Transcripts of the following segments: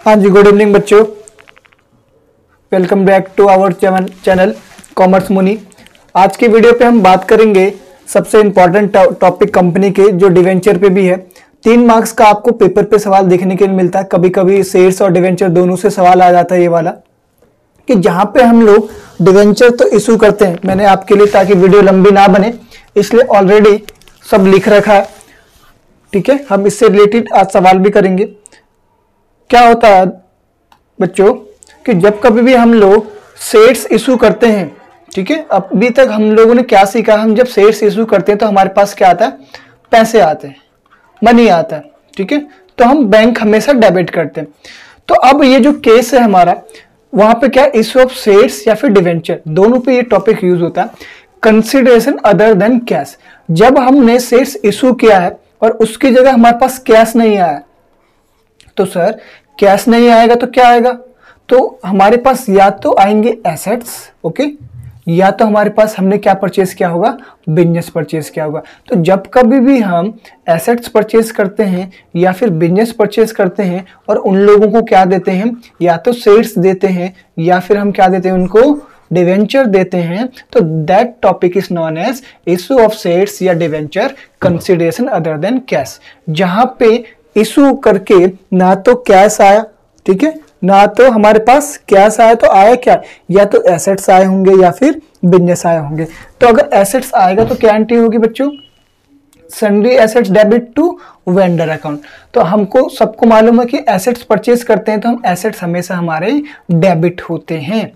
हाँ जी, good evening बच्चों। Welcome back to our channel commerce Muni. आज की वीडियो पे हम बात करेंगे सबसे इम्पोर्टेंट टॉपिक कंपनी के, जो डिवेंचर पे भी है। 3 मार्क्स का आपको पेपर पे सवाल देखने के लिए मिलता है। कभी कभी शेयर्स और डिवेंचर दोनों से सवाल आ जाता है ये वाला, कि जहां पे हम लोग डिवेंचर तो इशू करते हैं। मैंने आपके लिए, ताकि वीडियो लंबी ना बने, इसलिए ऑलरेडी सब लिख रखा है। ठीक है, हम इससे रिलेटेड आज सवाल भी करेंगे। क्या होता है बच्चों कि जब कभी भी हम लोग शेयर्स इशू करते हैं, ठीक है, अभी तक हम लोगों ने क्या सीखा, हम जब शेयर्स इशू करते हैं तो हमारे पास क्या आता है, पैसे आते हैं, मनी आता है। ठीक है, तो हम बैंक हमेशा डेबिट करते हैं। तो अब ये जो केस है हमारा, वहां पे क्या, इशू ऑफ शेयर्स या फिर डिवेंचर, दोनों पे ये टॉपिक यूज होता है। कंसिडरेशन अदर देन कैश, जब हमने शेयर्स इशू किया है और उसकी जगह हमारे पास कैश नहीं आया, तो सर कैश नहीं आएगा तो क्या आएगा, तो हमारे पास या तो आएंगे एसेट्स, ओके, या तो हमारे पास हमने क्या परचेज किया होगा, बिजनेस परचेज किया होगा। तो जब कभी भी हम एसेट्स परचेज करते हैं या फिर बिजनेस परचेज करते हैं और उन लोगों को क्या देते हैं, या तो शेयर्स देते हैं या फिर हम क्या देते हैं, उनको डिवेंचर देते हैं, तो that topic is known as issue of shares या debenture consideration other than cash. जहां पे इशू करके ना तो कैश आया, ठीक है, ना तो हमारे पास कैश आया, तो आया क्या, या तो एसेट्स आए होंगे या फिर बिजनेस आए होंगे। तो अगर एसेट्स आएगा तो क्या एंट्री होगी बच्चों, sundry assets debit to vendor account. तो हमको सबको मालूम है कि एसेट्स परचेज करते हैं तो हम एसेट्स हमेशा हमारे डेबिट होते हैं।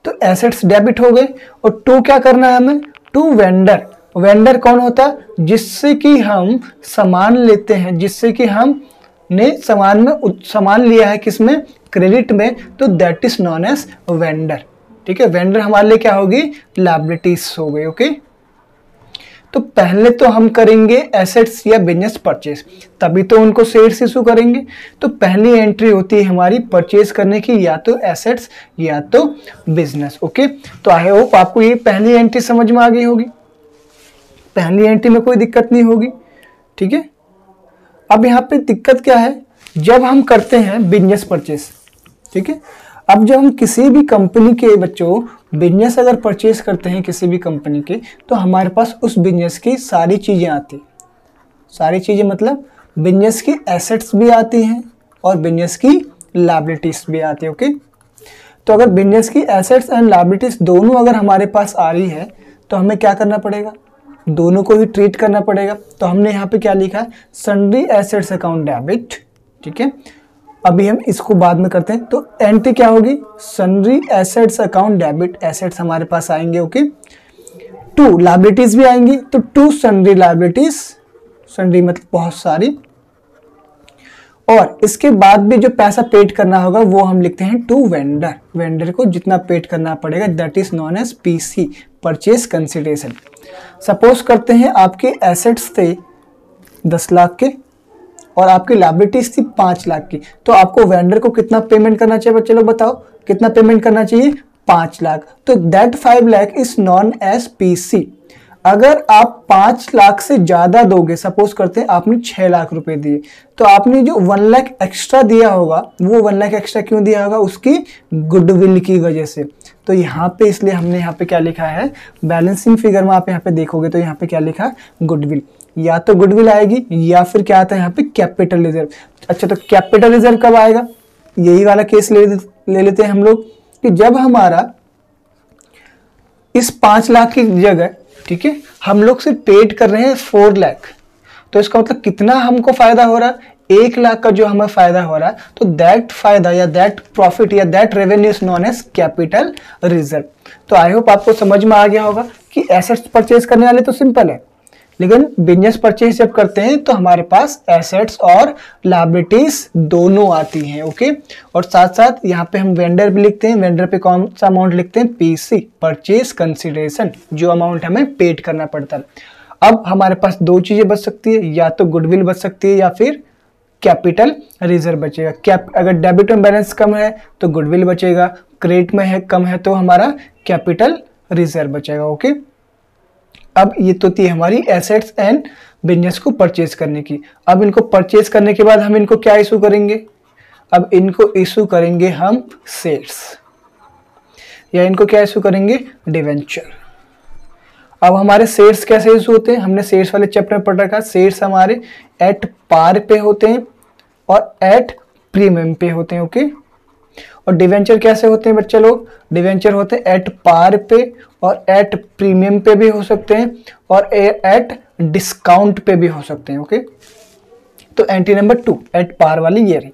तो एसेट्स डेबिट हो गए, और टू क्या करना है हमें, टू वेंडर। वेंडर कौन होता है, जिससे कि हम सामान लेते हैं, जिससे कि हम ने सामान लिया है, किसमें, क्रेडिट में, तो that is known as vendor. ठीक है, वेंडर हमारे लिए क्या होगी, लायबिलिटीज हो गई। ओके, तो पहले तो हम करेंगे एसेट्स या बिजनेस परचेज, तभी तो उनको शेयर्स इशू करेंगे। तो पहली एंट्री होती है हमारी परचेज करने की, या तो एसेट्स या तो बिजनेस। ओके, तो आई होप आपको ये पहली एंट्री समझ में आ गई होगी। पहली एंट्री में कोई दिक्कत नहीं होगी। ठीक है, अब यहाँ पे दिक्कत क्या है, जब हम करते हैं बिजनेस परचेज, ठीक है, अब जब हम किसी भी कंपनी के बच्चों बिजनेस अगर परचेज करते हैं किसी भी कंपनी के, तो हमारे पास उस बिजनेस की सारी चीजें आती, सारी चीजें मतलब बिजनेस की एसेट्स भी आती हैं और बिजनेस की लायबिलिटीज भी आती है। ओके, तो अगर बिजनेस की एसेट्स एंड लायबिलिटीज दोनों अगर हमारे पास आ रही है, तो हमें क्या करना पड़ेगा, दोनों को ही ट्रीट करना पड़ेगा। तो हमने यहाँ पे क्या लिखा है, सन्ड्री एसेट्स अकाउंट डेबिट। ठीक है, अभी हम इसको बाद में करते हैं। तो एंट्री क्या होगी, sundry assets account debit, assets हमारे पास आएंगे। ओके, टू लायबिलिटीज भी आएंगी, तो टू सन्ड्री लायबिलिटीज, सन्ड्री मतलब बहुत सारी, और इसके बाद भी जो पैसा पेड करना होगा वो हम लिखते हैं टू वेंडर। वेंडर को जितना पेड करना पड़ेगा, that is known as PC, purchase consideration. Suppose करते हैं आपके एसेट्स थे 10 लाख के और आपकी लायबिलिटीज थी 5 लाख की, तो आपको वेंडर को कितना पेमेंट करना चाहिए बच्चे लोग, बताओ कितना पेमेंट करना चाहिए, 5 लाख। तो that 5 lakh is known as PC. अगर आप 5 लाख से ज्यादा दोगे, सपोज करते हैं आपने 6 लाख रुपए दिए, तो आपने जो 1 लाख एक्स्ट्रा दिया होगा, वो 1 लाख एक्स्ट्रा क्यों दिया होगा, उसकी गुडविल की वजह से। तो यहाँ पे इसलिए हमने यहाँ पे क्या लिखा है, बैलेंसिंग फिगर में आप यहाँ पे देखोगे तो यहाँ पे क्या लिखा है, गुडविल। या तो गुडविल आएगी या फिर क्या आता है यहाँ पे, कैपिटल रिजर्व। अच्छा, तो कैपिटल रिजर्व कब आएगा, यही वाला केस ले लेते हैं हम लोग, कि जब हमारा इस 5 लाख की जगह, ठीक है, हम लोग से पेड कर रहे हैं 4 लाख, तो इसका मतलब कितना हमको फायदा हो रहा है, 1 लाख का जो हमें फायदा हो रहा है, तो दैट फायदा या दैट प्रॉफिट या that revenue is known as capital reserve. तो आई होप आपको समझ में आ गया होगा कि एसेट्स परचेज करने वाले तो सिंपल है, लेकिन बिजनेस परचेज जब करते हैं तो हमारे पास एसेट्स और लायबिलिटीज दोनों आती हैं। ओके, और साथ साथ यहाँ पे हम वेंडर भी लिखते हैं। वेंडर पे कौन सा अमाउंट लिखते हैं, पीसी, परचेज कंसिडरेशन, जो अमाउंट हमें पेड करना पड़ता है। अब हमारे पास 2 चीजें बच सकती है, या तो गुडविल बच सकती है या फिर कैपिटल रिजर्व बचेगा। अगर डेबिट में बैलेंस कम है तो गुडविल बचेगा, क्रेडिट में है कम है तो हमारा कैपिटल रिजर्व बचेगा। ओके, अब ये तो थी हमारी एसेट्स एंड बिजनेस को परचेज करने की। अब इनको परचेज करने के बाद हम इनको क्या इशू करेंगे, अब इनको इशू करेंगे हम शेयर्स, या इनको क्या इशू करेंगे, डिवेंचर। अब हमारे शेयर्स कैसे इशू होते हैं, हमने शेयर्स वाले चैप्टर में पढ़ रखा है। शेयर्स हमारे एट पार पे होते हैं और एट प्रीमियम पे होते हैं। ओके, और डिवेंचर कैसे होते हैं बच्चे लोग, डिवेंचर होते हैं एट पार पे और एट प्रीमियम पे भी हो सकते हैं और एट डिस्काउंट पे भी हो सकते हैं। ओके, तो एंट्री नंबर 2 एट पार वाली ये रही।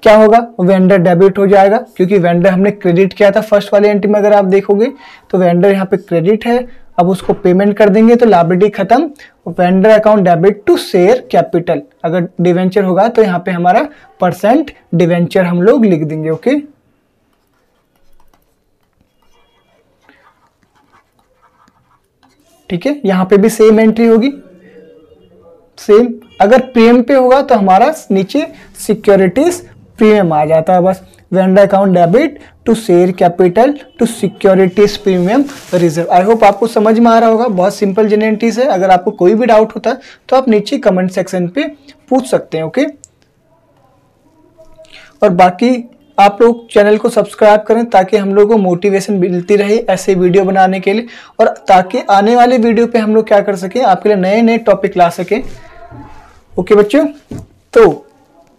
क्या होगा, वेंडर डेबिट हो जाएगा, क्योंकि वेंडर हमने क्रेडिट किया था फर्स्ट वाली एंट्री में। अगर आप देखोगे तो वेंडर यहाँ पे क्रेडिट है, अब उसको पेमेंट कर देंगे तो लायबिलिटी खत्म। Vendor account debit to share capital, अगर डिवेंचर होगा तो यहाँ पे हमारा परसेंट डिवेंचर हम लोग लिख देंगे। ओके, ठीक है, यहाँ पे भी सेम एंट्री होगी, सेम। अगर प्रीमियम पे होगा तो हमारा नीचे सिक्योरिटीज प्रीमियम आ जाता है बस। Vendor account debit to share capital to securities premium reserve. I hope आपको समझ में आ रहा होगा, बहुत सिंपल जेनेंटीज है। अगर आपको कोई भी डाउट होता है तो आप नीचे कमेंट सेक्शन पे पूछ सकते हैं। ओके, और बाकी आप लोग चैनल को सब्सक्राइब करें ताकि हम लोग को मोटिवेशन मिलती रहे ऐसे वीडियो बनाने के लिए, और ताकि आने वाले वीडियो पे हम लोग क्या कर सकें, आपके लिए नए नए टॉपिक ला सकें। ओके बच्चों, तो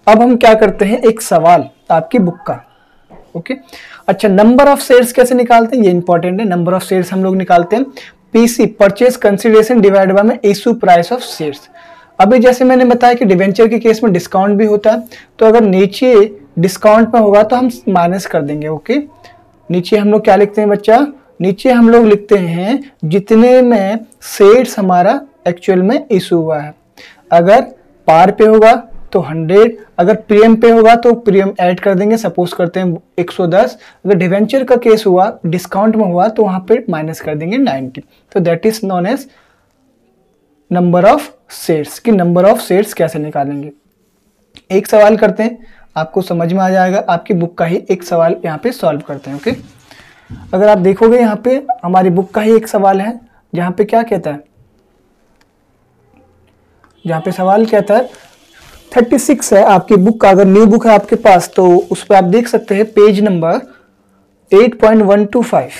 अब हम क्या करते हैं, एक सवाल आपकी बुक का। ओके, अच्छा, नंबर ऑफ शेयर्स कैसे निकालते हैं, ये इंपॉर्टेंट है। नंबर ऑफ शेयर्स हम लोग निकालते हैं PC, purchase consideration divide by में इशू प्राइस ऑफ शेयर्स। अभी जैसे मैंने बताया कि डिवेंचर के केस में डिस्काउंट भी होता है, तो अगर नीचे डिस्काउंट में होगा तो हम माइनस कर देंगे। ओके, नीचे हम लोग क्या लिखते हैं बच्चा, नीचे हम लोग लिखते हैं जितने में शेयर्स हमारा एक्चुअल में इशू हुआ है। अगर पार पे होगा तो 100, अगर प्रीमियम पे होगा तो प्रीमियम ऐड कर देंगे, सपोज करते हैं 110। अगर डिवेंचर का केस हुआ, डिस्काउंट में हुआ, तो वहां पे माइनस कर देंगे 90। तो that is known as number of shares. की नंबर ऑफ शेयर्स कैसे निकालेंगे, एक सवाल करते हैं, आपको समझ में आ जाएगा। आपकी बुक का ही एक सवाल यहाँ पे सॉल्व करते हैं। ओके, अगर आप देखोगे यहाँ पे हमारी बुक का ही एक सवाल है, जहाँ पे क्या कहता है, जहाँ पे सवाल कहता है 36 है आपकी बुक का। अगर न्यू बुक है आपके पास तो उस पर आप देख सकते हैं पेज नंबर 8.125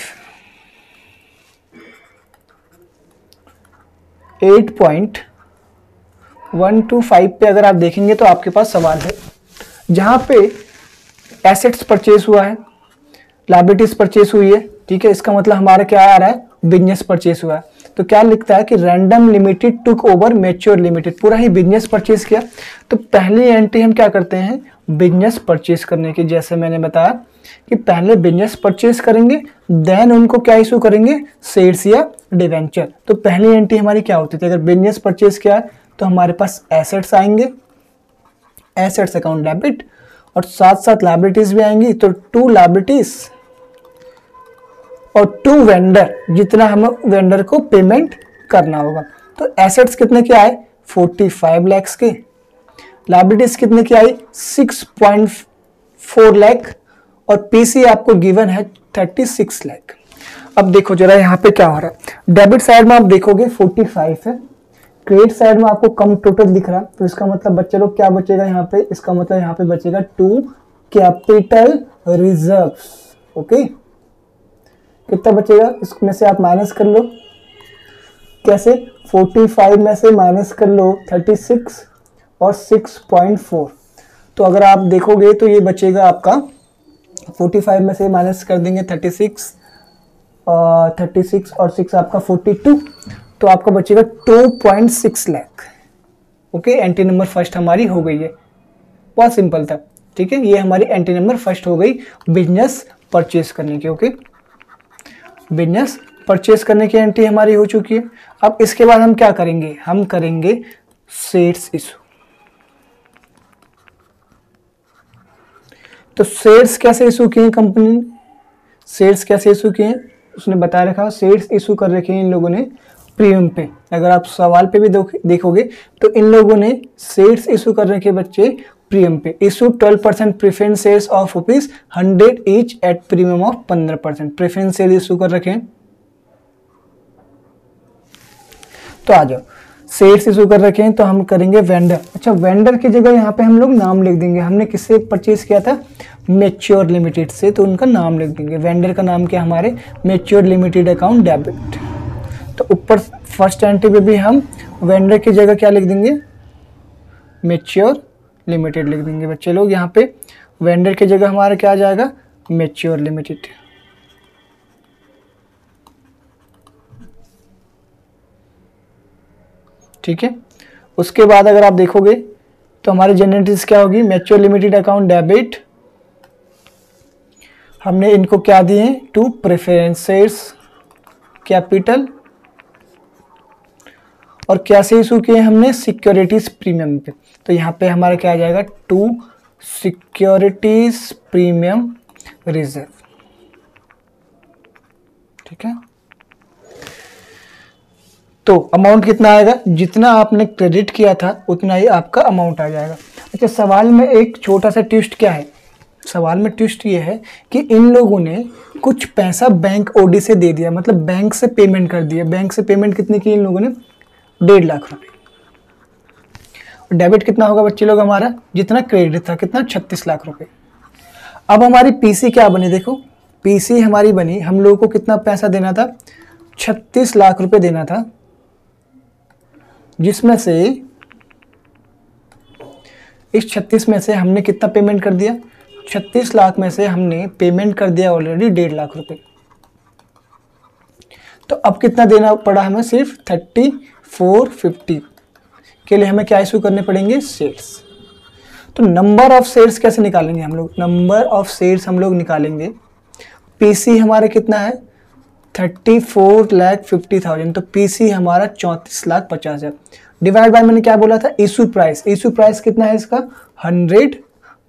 8.125 पे अगर आप देखेंगे तो आपके पास सवाल है, जहां पे एसेट्स परचेज हुआ है, लायबिलिटीज परचेज हुई है। ठीक है, इसका मतलब हमारा क्या आ रहा है, बिजनेस परचेज हुआ है। तो क्या लिखता है कि random limited took over mature limited, पूरा ही बिजनेस परचेज किया। तो पहली एंट्री हम क्या करते हैं, बिजनेस परचेज करने की, जैसे मैंने बताया कि पहले बिजनेस परचेज करेंगे, देन उनको क्या इशू करेंगे, शेयर्स या डिवेंचर। तो पहली एंट्री हमारी क्या होती थी, अगर बिजनेस परचेज किया तो हमारे पास एसेट्स आएंगे, एसेट्स अकाउंट डेबिट, और साथ साथ लायबिलिटीज भी आएंगी। तो 2 लायबिलिटीज और 2 वेंडर, जितना हम वेंडर को पेमेंट करना होगा। तो एसेट्स कितने के आए, 45 लाख के, लायबिलिटीज कितने की आई, 6.4 लाख, और पीसी आपको गिवन है 36 लाख। अब देखो जरा यहाँ पे क्या हो रहा है, डेबिट साइड में आप देखोगे 45 है, क्रेडिट साइड में आपको कम टोटल दिख रहा है। तो इसका मतलब बच्चे लोग क्या बचेगा यहाँ पे, इसका मतलब यहाँ पे बचेगा 2 कैपिटल रिजर्व्स। ओके, कितना बचेगा, इसमें से आप माइनस कर लो, कैसे, 45 में से माइनस कर लो 36 और 6.4। तो अगर आप देखोगे तो ये बचेगा आपका, 45 में से माइनस कर देंगे 36 और 6 आपका 42, तो आपका बचेगा 2.6 lakh. Okay, entry number first हमारी हो गई है, बहुत सिंपल था। ठीक है, ये हमारी एंट्री नंबर फर्स्ट हो गई बिजनेस परचेज करने की। ओके, बिजनेस परचेज करने की एंट्री हमारी हो चुकी है। अब इसके बाद हम क्या करेंगे, हम करेंगे शेयर्स इशू। तो शेयर्स कैसे इशू किए कंपनी ने, शेयर्स कैसे इशू किए उसने बता रखा, शेयर्स इशू कर रखे हैं इन लोगों ने प्रीमियम पे। अगर आप सवाल पे भी देखोगे तो इन लोगों ने शेयर्स इशू कर रखे बच्चे प्रीमियम पे। Issue 12% preference shares of ₹100 each at premium of 15%। Preference share issue कर रखे हैं। तो आ जाओ, शेयर्स इशू कर रखे हैं तो हम करेंगे वेंडर। अच्छा, वेंडर की जगह यहाँ पे हम लोग नाम लिख देंगे। हमने किससे परचेज किया था? मैच्योर लिमिटेड से, तो उनका नाम लिख देंगे। वेंडर का नाम क्या? हमारे मैच्योर लिमिटेड अकाउंट डेबिट। तो ऊपर फर्स्ट एंट्री पे भी हम वेंडर की जगह क्या लिख देंगे? मैच्योर लिमिटेड लिख देंगे बच्चे लोग। यहाँ पे वेंडर की जगह हमारा क्या आ जाएगा? Mature limited. ठीक है। उसके बाद अगर आप देखोगे तो हमारे जनरल क्या होगी? Mature limited account debit. हमने इनको क्या दिए हैं? To preferences capital. और कैसे इशू किए हमने? सिक्योरिटीज प्रीमियम पे। तो यहाँ पे हमारा क्या आ जाएगा? To securities premium reserve. ठीक है। तो अमाउंट कितना आएगा? जितना आपने क्रेडिट किया था उतना ही आपका अमाउंट आ जाएगा। अच्छा, सवाल में एक छोटा सा ट्विस्ट क्या है? सवाल में ट्विस्ट ये है कि इन लोगों ने कुछ पैसा बैंक ओडी से दे दिया, मतलब बैंक से पेमेंट कर दिया। बैंक से पेमेंट कितनी की इन लोगों ने? 1.5 लाख रुपए। डेबिट कितना होगा बच्चे लोग हमारा? जितना क्रेडिट था, कितना? 36 लाख रुपए। अब हमारी पीसी क्या बनी? देखो, पीसी हमारी बनी, हम लोगों को कितना पैसा देना था? 36 लाख रुपए देना था, जिसमें से इस 36 में से हमने कितना पेमेंट कर दिया? 36 लाख में से हमने पेमेंट कर दिया ऑलरेडी 1.5 लाख रुपए। तो अब कितना देना पड़ा हमें? सिर्फ 3450 के लिए हमें क्या इशू करने पड़ेंगे? शेयर्स। तो नंबर ऑफ शेयर्स कैसे निकालेंगे हम लोग? नंबर ऑफ शेयर्स हम लोग निकालेंगे। पीसी हमारा कितना है? 34,50,000। तो पीसी हमारा 34,50,000 डिवाइड बाय, मैंने क्या बोला था? Issue price. इशू प्राइस कितना है इसका? 100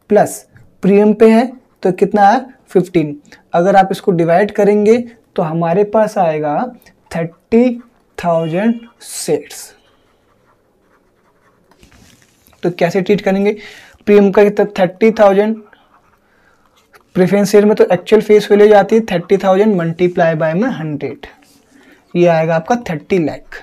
प्लस प्रीमियम पे है तो कितना है? 15। अगर आप इसको डिवाइड करेंगे तो हमारे पास आएगा 30,000 शेयर्स। तो कैसे ट्रीट करेंगे? प्रीमियम का कितना? 30,000। प्रेफरेंस शेयर में तो एक्चुअल फेस वैल्यू जाती है 30,000 मल्टीप्लाई बाय में 100, ये आएगा आपका 30 लाख।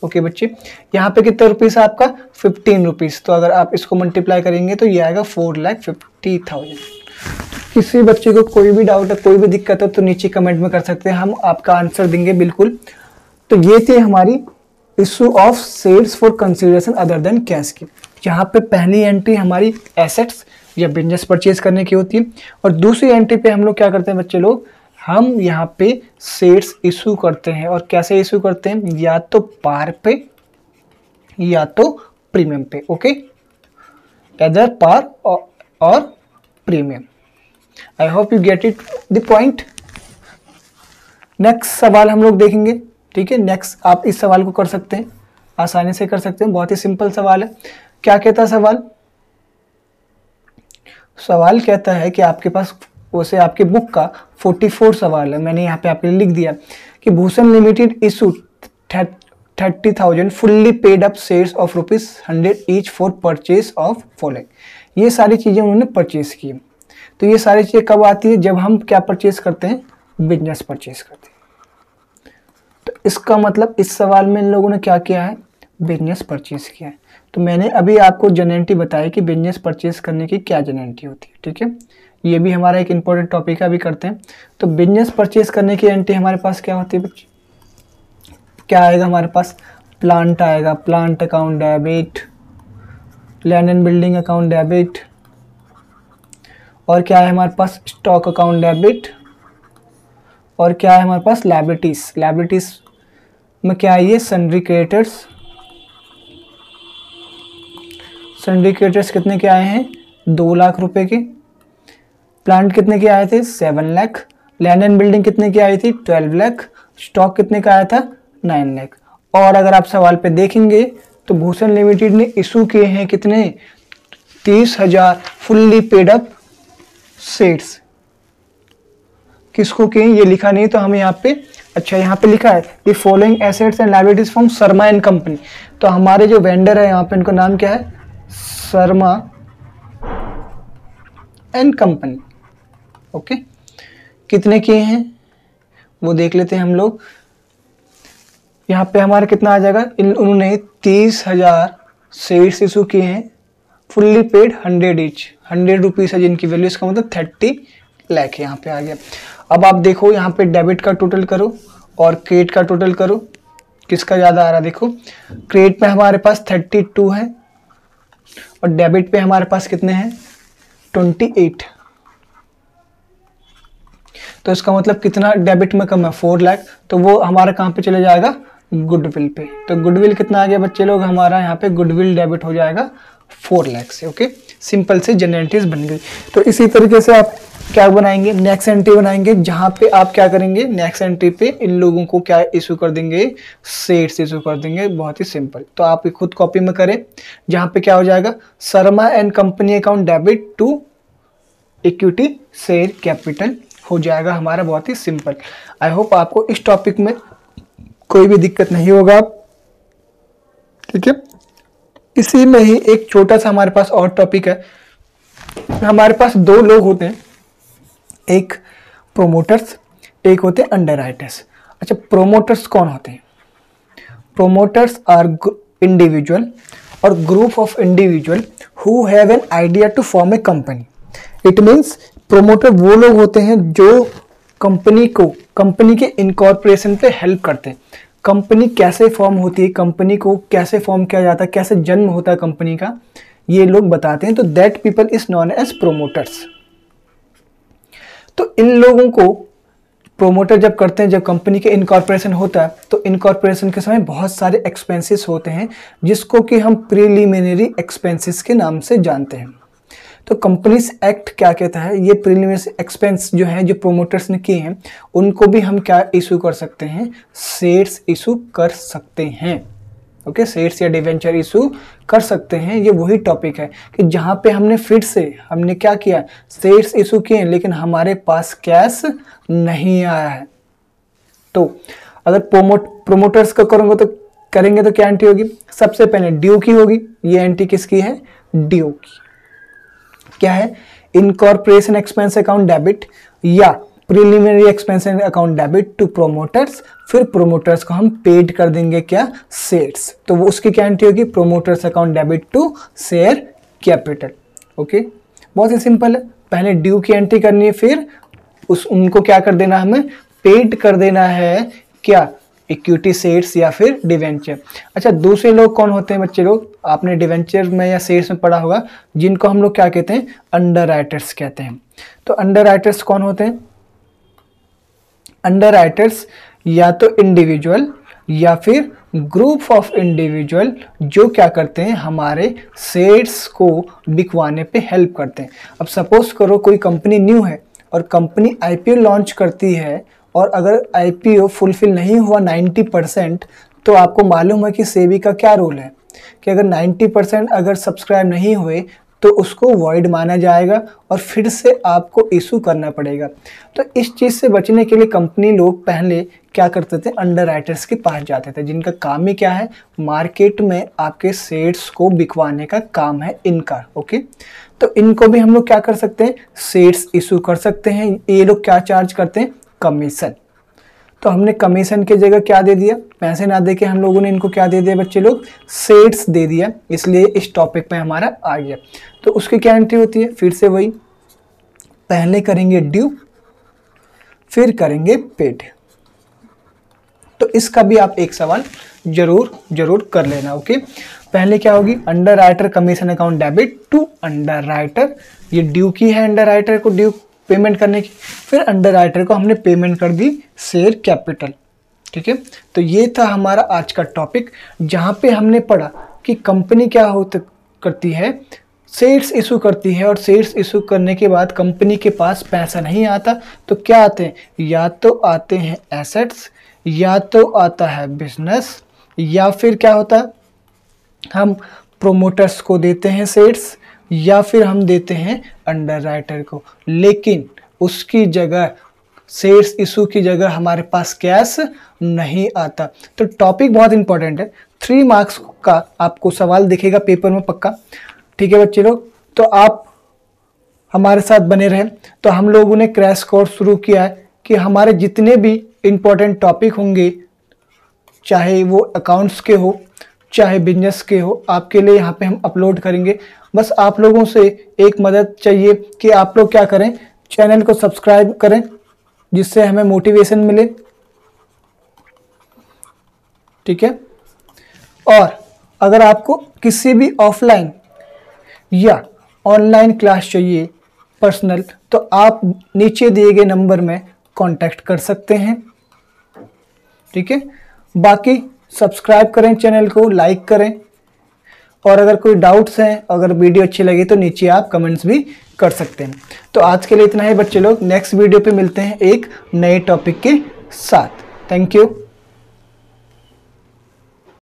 ओके बच्चे, यहाँ पे कितना रुपीस है आपका? 15 रुपीस। तो अगर आप इसको मल्टीप्लाई करेंगे तो ये आएगा 4,50,000। किसी बच्चे को कोई भी डाउट है, कोई भी दिक्कत है तो नीचे कमेंट में कर सकते हैं, हम आपका आंसर देंगे बिल्कुल। तो ये थी हमारी issue of shares for consideration other than cash की। यहाँ पे पहली एंट्री हमारी एसेट्स या बिजनेस परचेज करने की होती है, और दूसरी एंट्री पे हम लोग क्या करते हैं बच्चे लोग? हम यहाँ पे शेयर्स इशू करते हैं। और कैसे इशू करते हैं? या तो पार पे या तो प्रीमियम पे। ओके, एदर पार और premium. I hope you get it the point. Next सवाल हम लोग देखेंगे। ठीक है, नेक्स्ट आप इस सवाल को कर सकते हैं, आसानी से कर सकते हैं, बहुत ही सिंपल सवाल है। क्या कहता है सवाल? सवाल कहता है कि आपके पास वैसे आपके बुक का 44 सवाल है, मैंने यहाँ पे आपके लिए लिख दिया कि Bhushan limited issue 30,000 fully paid up shares of ₹100 each for purchase of following. ये सारी चीज़ें उन्होंने परचेज की। तो ये सारी चीज़ें कब आती है? जब हम क्या परचेज करते हैं? बिजनेस परचेज करते हैं। तो इसका मतलब इस सवाल में इन लोगों ने क्या किया है? बिजनेस परचेज किया है। तो मैंने अभी आपको जनरेंटी बताई कि बिजनेस परचेज करने की क्या जनरेंटी होती है। ठीक है, ये भी हमारा एक इंपॉर्टेंट टॉपिक है, अभी करते हैं। तो बिजनेस परचेज करने की एंट्री हमारे पास क्या होती है बच्चे? क्या आएगा हमारे पास? प्लांट आएगा, plant account debit, land and building account debit, और क्या है हमारे पास? स्टॉक अकाउंट डेबिट, और क्या है हमारे पास? लायबिलिटीज। लायबिलिटीज में क्या है? ये सन्ड्री क्रेडिटर्स। सन्ड्री क्रेडिटर्स कितने के आए हैं? 2 लाख रुपए के। प्लांट कितने के आए थे? 7 लाख। लैंड एंड बिल्डिंग कितने की आई थी? 12 लाख। स्टॉक कितने का आया था? 9 लाख। और अगर आप सवाल पे देखेंगे तो भूषण लिमिटेड ने इशू किए हैं कितने? 30,000 फुल्ली पेड अप शेयर्स। किसको किए ये लिखा नहीं, तो हम यहाँ पे, अच्छा यहाँ पे लिखा है ये following assets and liabilities from Sharma and company. तो हमारे जो वेंडर है यहाँ पे, इनका नाम क्या है? Sharma and company. ओके, कितने किए हैं वो देख लेते हैं हम लोग। यहाँ पे हमारा कितना आ जाएगा, उन्होंने 30,000 शेयर्स इशू किए हैं, फुल्ली पेड 100 ईच, 100 रुपीज़ है जिनकी वैल्यू, इसका मतलब 30 लाख यहाँ पे आ गया। अब आप देखो यहाँ पे डेबिट का टोटल करो और क्रेडिट का टोटल करो, किसका ज़्यादा आ रहा है। देखो क्रेडिट पे हमारे पास 32 है और डेबिट पे हमारे पास कितने हैं 28, तो इसका मतलब कितना डेबिट में कम है 4 लाख, तो वो हमारा कहाँ पे चले जाएगा गुडविल पे। तो गुडविल कितना आ गया बच्चे लोग, हमारा यहाँ पे गुडविल डेबिट हो जाएगा 4 लाख से। ओके, सिंपल से जनरल बन गई। तो इसी तरीके से आप क्या बनाएंगे, नेक्स्ट एंट्री बनाएंगे, जहां पे आप क्या करेंगे, नेक्स्ट एंट्री पे इन लोगों को क्या इशू कर देंगे, शेयर्स इशू कर देंगे, बहुत ही सिंपल। तो आप खुद कॉपी में करें, जहां पे क्या हो जाएगा, Sharma and company account debit to equity share capital हो जाएगा हमारा, बहुत ही सिंपल। आई होप आपको इस टॉपिक में कोई भी दिक्कत नहीं होगा। ठीक है, इसी में ही एक छोटा सा हमारे पास और टॉपिक है। हमारे पास दो लोग होते हैं, एक प्रोमोटर्स, एक होते हैं अंडरराइटर्स। अच्छा, प्रोमोटर्स कौन होते हैं? प्रोमोटर्स आर इंडिविजुअल और group of individual who have an idea to form a company. It means promoter वो लोग होते हैं जो कंपनी के इनकॉर्पोरेशन पे हेल्प करते हैं। कंपनी कैसे फॉर्म होती है, कंपनी को कैसे फॉर्म किया जाता है, कैसे जन्म होता है कंपनी का, ये लोग बताते हैं। तो that people is known as promoters. तो इन लोगों को प्रोमोटर जब करते हैं, जब कंपनी के इनकॉर्पोरेशन होता है, तो इनकॉर्पोरेशन के समय बहुत सारे एक्सपेंसेस होते हैं जिसको कि हम प्रीलिमिनरी एक्सपेंसेस के नाम से जानते हैं। तो कंपनीज एक्ट क्या कहता है, ये प्रीलिमिनरी एक्सपेंस जो है जो प्रोमोटर्स ने किए हैं उनको भी हम क्या इशू कर सकते हैं, शेयर्स इशू कर सकते हैं। ओके, शेयर्स या डिवेंचर इशू कर सकते हैं। ये वही टॉपिक है कि जहां पे हमने क्या किया, शेयर्स इशू किए लेकिन हमारे पास कैश नहीं आया है। तो अगर प्रोमोटर्स का करेंगे तो क्या एंट्री होगी, सबसे पहले ड्यू की होगी। ये एंट्री किसकी है, ड्यू की। क्या है, इनकॉर्पोरेशन एक्सपेंस अकाउंट डेबिट या preliminary expense account debit to promoters, फिर प्रोमोटर्स को हम पेड कर देंगे क्या, शेयर्स। तो वो उसकी क्या एंट्री होगी, promoters account debit to share capital. Okay, बहुत ही सिंपल है। पहले ड्यू की एंट्री करनी है, फिर उनको क्या कर देना, हमें पेड कर देना है क्या, इक्विटी शेयर्स या फिर डिवेंचर। अच्छा, दूसरे लोग कौन होते हैं बच्चे लोग, आपने डिवेंचर में या शेयर्स में पढ़ा होगा, जिनको हम लोग क्या कहते हैं, अंडरराइटर्स कहते हैं। तो अंडरराइटर्स कौन होते हैं, अंडरराइटर्स या तो इंडिविजुअल या फिर ग्रुप ऑफ इंडिविजुअल जो क्या करते हैं, हमारे शेयर्स को बिकवाने पे हेल्प करते हैं। अब सपोज करो कोई कंपनी न्यू है और कंपनी आईपीओ लॉन्च करती है, और अगर आईपीओ फुलफिल नहीं हुआ 90%, तो आपको मालूम है कि सेबी का क्या रूल है कि अगर 90% अगर सब्सक्राइब नहीं हुए तो उसको वॉइड माना जाएगा और फिर से आपको इशू करना पड़ेगा। तो इस चीज़ से बचने के लिए कंपनी लोग पहले क्या करते थे, अंडरराइटर्स के पास जाते थे, जिनका काम ही क्या है, मार्केट में आपके शेयर्स को बिकवाने का काम है इनका। ओके, तो इनको भी हम लोग क्या कर सकते हैं, शेयर्स इशू कर सकते हैं। ये लोग क्या चार्ज करते हैं, कमीशन। तो हमने कमीशन की जगह क्या दे दिया, पैसे ना देके हम लोगों ने इनको क्या दे दिया बच्चे लोग, शेयर्स दे दिया, इसलिए इस टॉपिक पे हमारा आ गया। तो उसकी क्या एंट्री होती है, फिर से वही, पहले करेंगे ड्यू, फिर करेंगे पेड। तो इसका भी आप एक सवाल जरूर कर लेना। ओके, पहले क्या होगी, underwriter commission account debit to underwriter, ये ड्यू की है अंडरराइटर को ड्यू पेमेंट करने की, फिर अंडरराइटर को हमने पेमेंट कर दी शेयर कैपिटल। ठीक है, तो ये था हमारा आज का टॉपिक, जहां पे हमने पढ़ा कि कंपनी क्या करती है, शेयर्स इशू करती है, और शेयर्स इशू करने के बाद कंपनी के पास पैसा नहीं आता तो क्या आते हैं, या तो आते हैं एसेट्स, या तो आता है बिजनेस, या फिर क्या होता है, हम प्रोमोटर्स को देते हैं शेयर्स, या फिर हम देते हैं अंडरराइटर को। लेकिन उसकी जगह, शेयर्स इशू की जगह हमारे पास कैश नहीं आता। तो टॉपिक बहुत इंपॉर्टेंट है, 3 मार्क्स का आपको सवाल दिखेगा पेपर में पक्का। ठीक है बच्चे लोग, तो आप हमारे साथ बने रहें। तो हम लोगों ने क्रैश कोर्स शुरू किया है कि हमारे जितने भी इंपॉर्टेंट टॉपिक होंगे चाहे वो अकाउंट्स के हो चाहे बिजनेस के हो, आपके लिए यहाँ पे हम अपलोड करेंगे। बस आप लोगों से एक मदद चाहिए कि आप लोग क्या करें, चैनल को सब्सक्राइब करें जिससे हमें मोटिवेशन मिले, ठीक है। और अगर आपको किसी भी ऑफलाइन या ऑनलाइन क्लास चाहिए पर्सनल, तो आप नीचे दिए गए नंबर में कांटेक्ट कर सकते हैं, ठीक है। बाकी सब्सक्राइब करें चैनल को, लाइक करें, और अगर कोई डाउट्स हैं, अगर वीडियो अच्छी लगी तो नीचे आप कमेंट्स भी कर सकते हैं। तो आज के लिए इतना ही बच्चे लोग, नेक्स्ट वीडियो पे मिलते हैं एक नए टॉपिक के साथ। Thank you.